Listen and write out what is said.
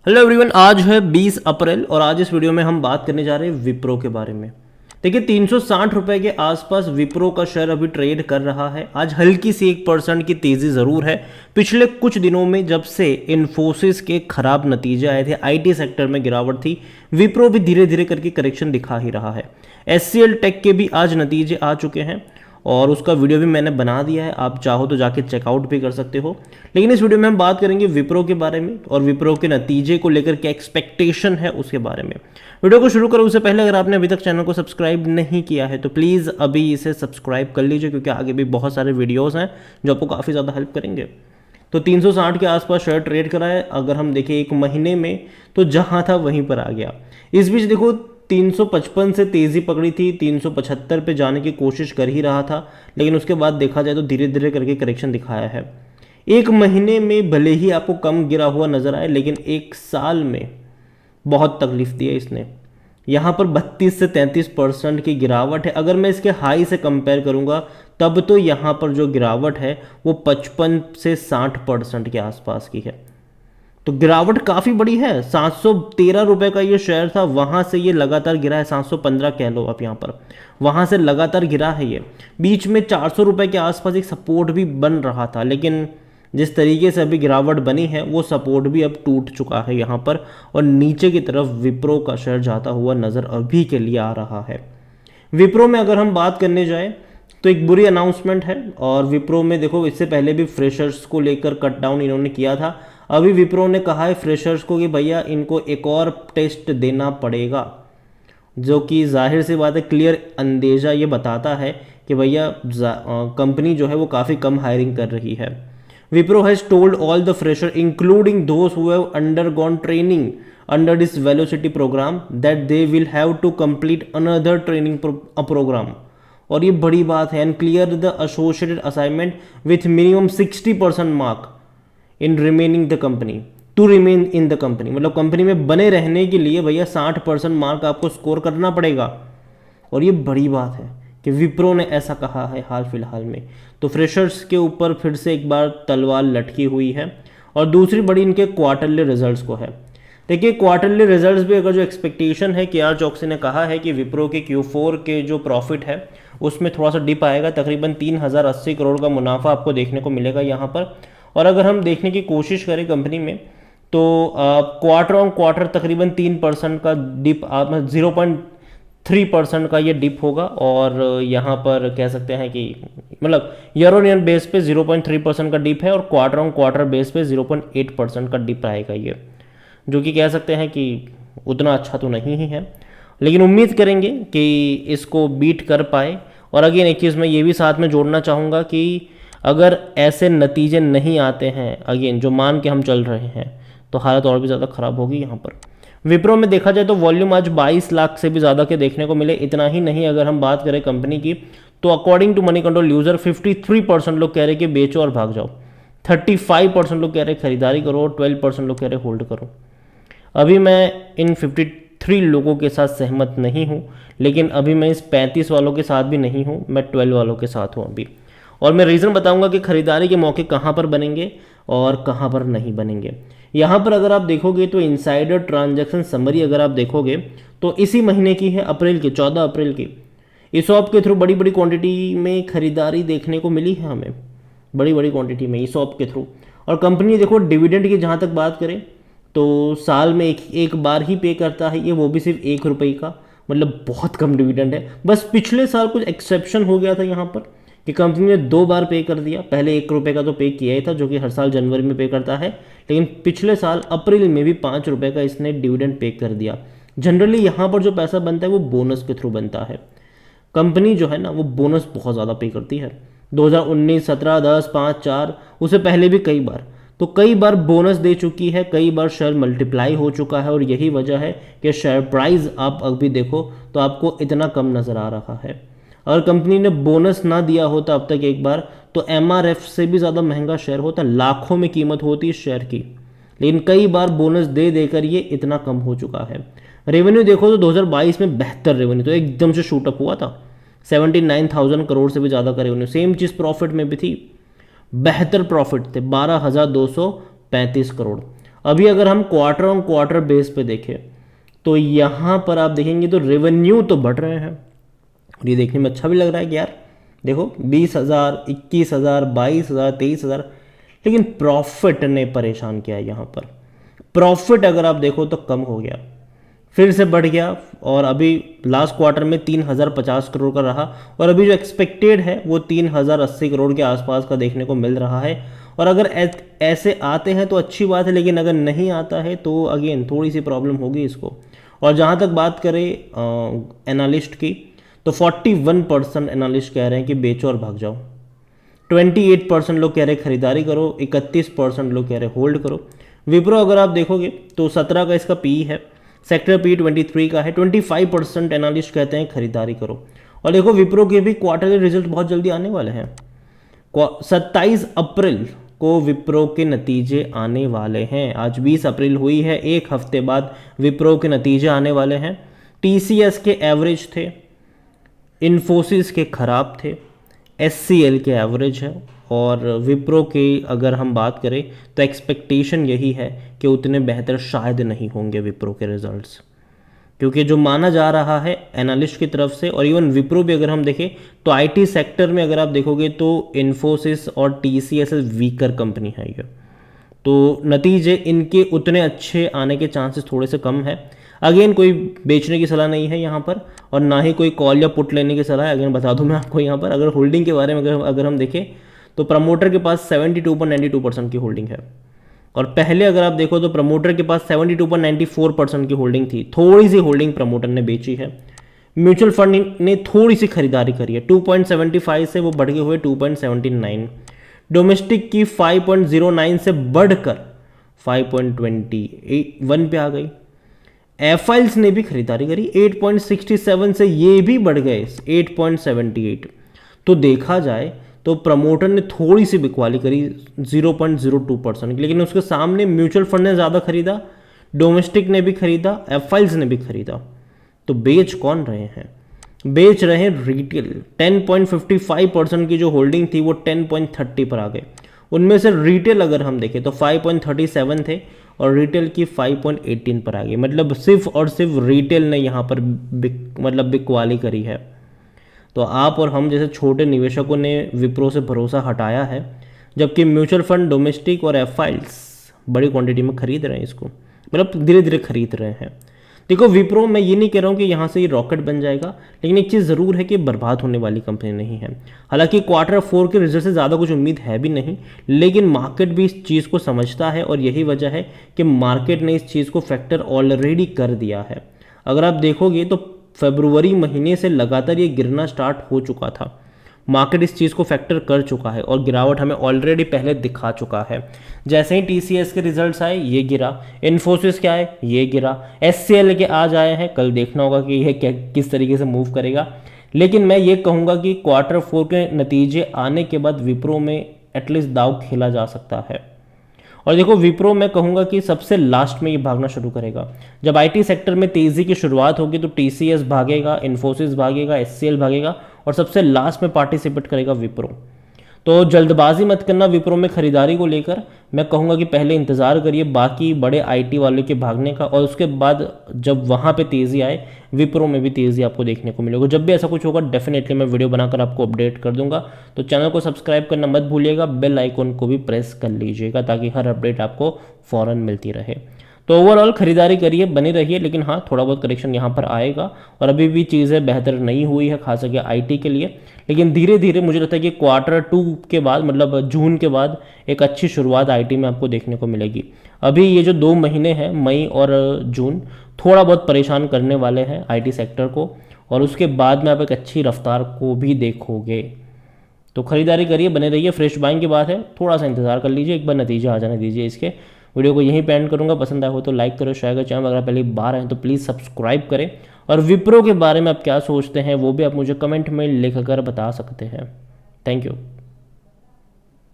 Hello everyone, आज है 20 अप्रैल और आज इस वीडियो में हम बात करने जा रहे हैं विप्रो के बारे में। देखिए 360 रुपए के आसपास विप्रो का शेयर अभी ट्रेड कर रहा है। आज हल्की सी 1% की तेजी जरूर है। पिछले कुछ दिनों में जब से इन्फोसिस के खराब नतीजे आए थे, आईटी सेक्टर में गिरावट थी, विप्रो भी धीरे धीरे करके करेक्शन दिखा ही रहा है। एचसीएल टेक के भी आज नतीजे आ चुके हैं और उसका वीडियो भी मैंने बना दिया है, आप चाहो तो जाके चेकआउट भी कर सकते हो। लेकिन इस वीडियो में हम बात करेंगे विप्रो के बारे में और विप्रो के नतीजे को लेकर क्या एक्सपेक्टेशन है उसके बारे में। वीडियो को शुरू करो उससे पहले अगर आपने अभी तक चैनल को सब्सक्राइब नहीं किया है तो प्लीज़ अभी इसे सब्सक्राइब कर लीजिए, क्योंकि आगे भी बहुत सारे वीडियोज़ हैं जो आपको काफ़ी ज़्यादा हेल्प करेंगे। तो 360 के आसपास शेयर ट्रेड करा है। अगर हम देखें एक महीने में तो जहां था वहीं पर आ गया। इस बीच देखो 355 से तेजी पकड़ी थी, 375 पे जाने की कोशिश कर ही रहा था, लेकिन उसके बाद देखा जाए तो धीरे धीरे करके करेक्शन दिखाया है। एक महीने में भले ही आपको कम गिरा हुआ नजर आए, लेकिन एक साल में बहुत तकलीफ दी है इसने। यहाँ पर 32 से 33% की गिरावट है। अगर मैं इसके हाई से कंपेयर करूंगा तब तो यहाँ पर जो गिरावट है वो 55 से 60% के आसपास की है। तो गिरावट काफ़ी बड़ी है। 713 रुपए का ये शेयर था, वहाँ से ये लगातार गिरा है। 715 कह लो आप यहाँ पर, वहाँ से लगातार गिरा है ये। बीच में 400 रुपए के आसपास एक सपोर्ट भी बन रहा था, लेकिन जिस तरीके से अभी गिरावट बनी है वो सपोर्ट भी अब टूट चुका है यहाँ पर, और नीचे की तरफ विप्रो का शेयर जाता हुआ नज़र अभी के लिए आ रहा है। विप्रो में अगर हम बात करने जाए तो एक बुरी अनाउंसमेंट है। और विप्रो में देखो, इससे पहले भी फ्रेशर्स को लेकर कट डाउन इन्होंने किया था। अभी विप्रो ने कहा है फ्रेशर्स को कि भैया इनको एक और टेस्ट देना पड़ेगा, जो कि जाहिर सी बात है, क्लियर अंदेजा ये बताता है कि भैया कंपनी जो है वो काफ़ी कम हायरिंग कर रही है। Wipro has told all the fresher including those who have undergone training under this velocity program that they will have to complete another training program। और ये बड़ी बात है, and clear the associated assignment with minimum 60% mark in remaining the company to remain in the company। मतलब company में बने रहने के लिए भैया 60% मार्क आपको स्कोर करना पड़ेगा। और ये बड़ी बात है कि विप्रो ने ऐसा कहा है हाल फिलहाल में। तो फ्रेशर्स के ऊपर फिर से एक बार तलवार लटकी हुई है। और दूसरी बड़ी इनके क्वार्टरली रिजल्ट्स को है। देखिए क्वार्टरली रिजल्ट्स भी अगर जो एक्सपेक्टेशन है, केआर चौकसी ने कहा है कि विप्रो के Q4 के जो प्रॉफिट है उसमें थोड़ा सा डिप आएगा। तकरीबन 3080 करोड़ का मुनाफा आपको देखने को मिलेगा यहाँ पर। और अगर हम देखने की कोशिश करें कंपनी में तो क्वार्टर ऑन क्वार्टर तकरीबन 3% का डिप, 0.3% का ये डिप होगा। और यहाँ पर कह सकते हैं कि मतलब ईयर ऑन ईयर बेस पे 0.3% का डिप है और क्वार्टर ऑन क्वार्टर बेस पे 0.8% का डिप आएगा ये, जो कि कह सकते हैं कि उतना अच्छा तो नहीं ही है, लेकिन उम्मीद करेंगे कि इसको बीट कर पाए। और अगेन एक चीज़ मैं ये भी साथ में जोड़ना चाहूँगा कि अगर ऐसे नतीजे नहीं आते हैं, अगेन जो मान के हम चल रहे हैं, तो हालत और भी ज़्यादा ख़राब होगी यहाँ पर। विप्रो में देखा जाए तो वॉल्यूम आज 22 लाख से भी ज़्यादा के देखने को मिले। इतना ही नहीं, अगर हम बात करें कंपनी की तो according to Moneycontrol user 53% लोग कह रहे कि बेचो और भाग जाओ, 35% लोग कह रहे खरीदारी करो और 12% लोग कह रहे होल्ड करो। अभी मैं इन 53 लोगों के साथ सहमत नहीं हूँ, लेकिन अभी मैं इस 35 वालों के साथ भी नहीं हूँ, मैं 12 वालों के साथ हूँ अभी। और मैं रीज़न बताऊँगा कि खरीदारी के मौके कहाँ पर बनेंगे और कहाँ पर नहीं बनेंगे। यहाँ पर अगर आप देखोगे तो इनसाइडर ट्रांजैक्शन समरी अगर आप देखोगे तो इसी महीने की है, अप्रैल की, 14 अप्रैल की। ईसॉप के थ्रू बड़ी बड़ी क्वांटिटी में खरीदारी देखने को मिली है हमें, बड़ी बड़ी क्वांटिटी में ईसॉप के थ्रू। और कंपनी देखो डिविडेंड की जहाँ तक बात करें तो साल में एक बार ही पे करता है ये, वो भी सिर्फ 1 रुपये का, मतलब बहुत कम डिविडेंड है। बस पिछले साल कुछ एक्सेप्शन हो गया था यहाँ पर कि कंपनी ने 2 बार पे कर दिया। पहले 1 रुपये का तो पे किया ही था, जो कि हर साल जनवरी में पे करता है, लेकिन पिछले साल अप्रैल में भी 5 रुपये का इसने डिविडेंड पे कर दिया। जनरली यहाँ पर जो पैसा बनता है वो बोनस के थ्रू बनता है। कंपनी जो है ना वो बोनस बहुत ज़्यादा पे करती है। 2019, 17, 10, 5, 4, उससे पहले भी कई बार बोनस दे चुकी है, कई बार शेयर मल्टीप्लाई हो चुका है। और यही वजह है कि शेयर प्राइस आप अभी देखो तो आपको इतना कम नज़र आ रहा है। अगर कंपनी ने बोनस ना दिया होता अब तक एक बार, तो एमआरएफ से भी ज़्यादा महंगा शेयर होता, लाखों में कीमत होती इस शेयर की। लेकिन कई बार बोनस दे देकर ये इतना कम हो चुका है। रेवेन्यू देखो तो 2022 में बेहतर रेवेन्यू तो एकदम से शूटअप हुआ था, 79,000 करोड़ से भी ज़्यादा का रेवेन्यू। सेम चीज़ प्रॉफिट में भी थी, बेहतर प्रॉफिट थे 12,235 करोड़। अभी अगर हम क्वार्टर ऑन क्वार्टर बेस पे देखें तो यहाँ पर आप देखेंगे तो रेवेन्यू तो बढ़ रहे हैं और ये देखने में अच्छा भी लग रहा है कि यार देखो 20,000, 21,000, 22,000, 23,000, लेकिन प्रॉफिट ने परेशान किया है यहाँ पर। प्रॉफिट अगर आप देखो तो कम हो गया, फिर से बढ़ गया और अभी लास्ट क्वार्टर में 3,050 करोड़ का रहा और अभी जो एक्सपेक्टेड है वो 3,080 करोड़ के आसपास का देखने को मिल रहा है। और अगर ऐसे आते हैं तो अच्छी बात है, लेकिन अगर नहीं आता है तो अगेन थोड़ी सी प्रॉब्लम होगी इसको। और जहाँ तक बात करें एनालिस्ट की, तो 41% एनालिस्ट कह रहे हैं कि बेचो और भाग जाओ, 28% लोग कह रहे हैं खरीदारी करो, 31% लोग कह रहे हैं होल्ड करो। विप्रो अगर आप देखोगे तो 17 का इसका पी है, सेक्टर पी 23 का है, 25% एनालिस्ट कहते हैं खरीदारी करो। और देखो विप्रो के भी क्वार्टरली रिजल्ट बहुत जल्दी आने वाले हैं, 27 अप्रैल को विप्रो के नतीजे आने वाले हैं। आज 20 अप्रैल हुई है, एक हफ्ते बाद विप्रो के नतीजे आने वाले हैं। टीसीएस के एवरेज थे, इन्फोसिस के खराब थे, एचसीएल के एवरेज है और विप्रो के अगर हम बात करें तो एक्सपेक्टेशन यही है कि उतने बेहतर शायद नहीं होंगे विप्रो के रिजल्ट्स, क्योंकि जो माना जा रहा है एनालिस्ट की तरफ से और इवन विप्रो भी अगर हम देखें तो आईटी सेक्टर में अगर आप देखोगे तो इन्फोसिस और टीसीएस वीकर कंपनी है ये, तो नतीजे इनके उतने अच्छे आने के चांसेस थोड़े से कम है। अगेन कोई बेचने की सलाह नहीं है यहाँ पर और ना ही कोई कॉल या पुट लेने की सलाह है। अगेन बता दूं मैं आपको यहाँ पर, अगर होल्डिंग के बारे में अगर हम देखें तो प्रमोटर के पास 72.92% की होल्डिंग है और पहले अगर आप देखो तो प्रमोटर के पास 72.94% की होल्डिंग थी। थोड़ी सी होल्डिंग प्रमोटर ने बेची है, म्यूचुअल फंड ने थोड़ी सी खरीदारी करी है, 2.75 से वो बढ़ गए हुए 2.79, डोमेस्टिक की 5.09 से बढ़कर 5.21 पे आ गई। एफआईल्स ने भी खरीदारी करी 8.67 से ये भी बढ़ गए 8.78। तो देखा जाए तो प्रमोटर ने थोड़ी सी बिकवाली करी 0.02%, लेकिन उसके सामने म्यूचुअल फंड ने ज़्यादा खरीदा, डोमेस्टिक ने भी खरीदा, एफआईल्स ने भी खरीदा। तो बेच कौन रहे हैं? बेच रहे हैं रिटेल। 10.55% की जो होल्डिंग थी वो 10.30 पर आ गए। उनमें से रिटेल अगर हम देखें तो 5.37 थे और रिटेल की 5.18 पर आ गई। मतलब सिर्फ और सिर्फ रिटेल ने यहाँ पर बिकवाली करी है। तो आप और हम जैसे छोटे निवेशकों ने विप्रो से भरोसा हटाया है, जबकि म्यूचुअल फंड, डोमेस्टिक और एफआईल्स बड़ी क्वांटिटी में खरीद रहे हैं इसको, मतलब धीरे धीरे खरीद रहे हैं। देखो विप्रो, मैं ये नहीं कह रहा हूँ कि यहाँ से ये रॉकेट बन जाएगा, लेकिन एक चीज़ ज़रूर है कि बर्बाद होने वाली कंपनी नहीं है। हालांकि Q4 के रिजल्ट से ज़्यादा कुछ उम्मीद है भी नहीं, लेकिन मार्केट भी इस चीज़ को समझता है और यही वजह है कि मार्केट ने इस चीज़ को फैक्टर ऑलरेडी कर दिया है। अगर आप देखोगे तो फरवरी महीने से लगातार ये गिरना स्टार्ट हो चुका था। मार्केट इस चीज़ को फैक्टर कर चुका है और गिरावट हमें ऑलरेडी पहले दिखा चुका है। जैसे ही टीसीएस के रिजल्ट्स आए ये गिरा, इन्फोसिस के आए ये गिरा, एचसीएल के आज आए हैं, कल देखना होगा कि यह किस तरीके से मूव करेगा। लेकिन मैं ये कहूँगा कि Q4 के नतीजे आने के बाद विप्रो में एटलीस्ट दाव खेला जा सकता है। और देखो विप्रो मैं कहूँगा कि सबसे लास्ट में ये भागना शुरू करेगा। जब आईटी सेक्टर में तेज़ी की शुरुआत होगी तो टीसीएस भागेगा, इन्फोसिस भागेगा, एचसीएल भागेगा और सबसे लास्ट में पार्टिसिपेट करेगा विप्रो। तो जल्दबाजी मत करना विप्रो में खरीदारी को लेकर। मैं कहूँगा कि पहले इंतज़ार करिए बाकी बड़े आईटी वालों के भागने का और उसके बाद जब वहाँ पे तेज़ी आए विप्रो में भी तेज़ी आपको देखने को मिलेगा। जब भी ऐसा कुछ होगा डेफिनेटली मैं वीडियो बनाकर आपको अपडेट कर दूंगा। तो चैनल को सब्सक्राइब करना मत भूलिएगा, बेल आइकन को भी प्रेस कर लीजिएगा ताकि हर अपडेट आपको फ़ौरन मिलती रहे। तो ओवरऑल खरीदारी करिए, बने रहिए, लेकिन हाँ थोड़ा बहुत करेक्शन यहाँ पर आएगा और अभी भी चीज़ें बेहतर नहीं हुई है खास करके आईटी के लिए। लेकिन धीरे धीरे मुझे लगता है कि Q2 के बाद मतलब जून के बाद एक अच्छी शुरुआत आईटी में आपको देखने को मिलेगी। अभी ये जो 2 महीने हैं मई और जून थोड़ा बहुत परेशान करने वाले हैं आईटी सेक्टर को और उसके बाद में आप एक अच्छी रफ्तार को भी देखोगे। तो खरीदारी करिए, बने रहिए। फ्रेश बाइंग की बात है, थोड़ा सा इंतजार कर लीजिए, एक बार नतीजा आ जाने दीजिए इसके। वीडियो को यहीं पे एंड करूंगा। पसंद आया हो तो लाइक करो, शेयर करो, चैनल अगर पहली बार आए तो प्लीज़ सब्सक्राइब करें। और विप्रो के बारे में आप क्या सोचते हैं वो भी आप मुझे कमेंट में लिख कर बता सकते हैं। Thank you.